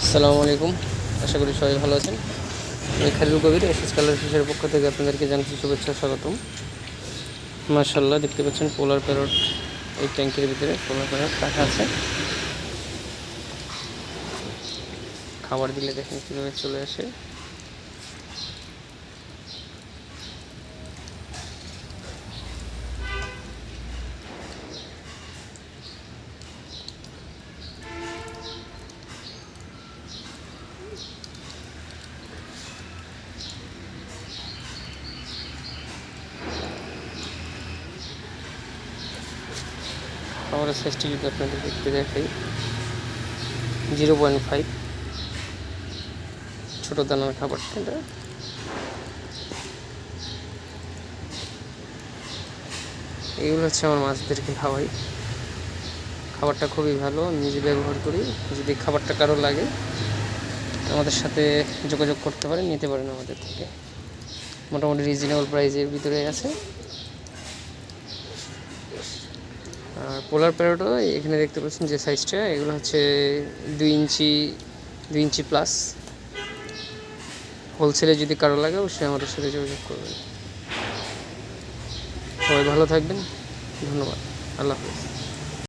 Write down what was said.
আসসালামু আলাইকুম। আশা করি সবাই ভালো আছেন। আমি খালিল কবির এসএস কালার ফিশের পক্ষ থেকে আপনাদেরকে জানাচ্ছি শুভেচ্ছা স্বাগতম। মাশাআল্লাহ, দেখতে পাচ্ছেন পোলার প্যারট এই ট্যাঙ্কের ভিতরে পোলার প্যারট রাখা আছে। খাবার দিলে দেখেন কীভাবে চলে আসে। খাবারের সাইজটি যদি আপনাদের দেখতে দেখাই, 0.5 ছোটো দানার খাবারটা এটা। এইগুলো হচ্ছে আমার মাছদেরকে খাওয়াই। খাবারটা খুবই ভালো, আমি নিজে ব্যবহার করি। যদি খাবারটা কারো লাগে আমাদের সাথে যোগাযোগ করতে পারেন, নিতে পারেন আমাদের থেকে। মোটামুটি রিজনেবল প্রাইসের ভিতরে আছে। আর পোলার প্যারটও এখানে দেখতে পাচ্ছেন যে সাইজটা, এগুলো হচ্ছে 2 ইঞ্চি প্লাস। হোলসেলে যদি কারো লাগে অবশ্যই আমাদের সাথে যোগাযোগ করবেন। সবাই ভালো থাকবেন, ধন্যবাদ, আল্লাহ হাফেজ।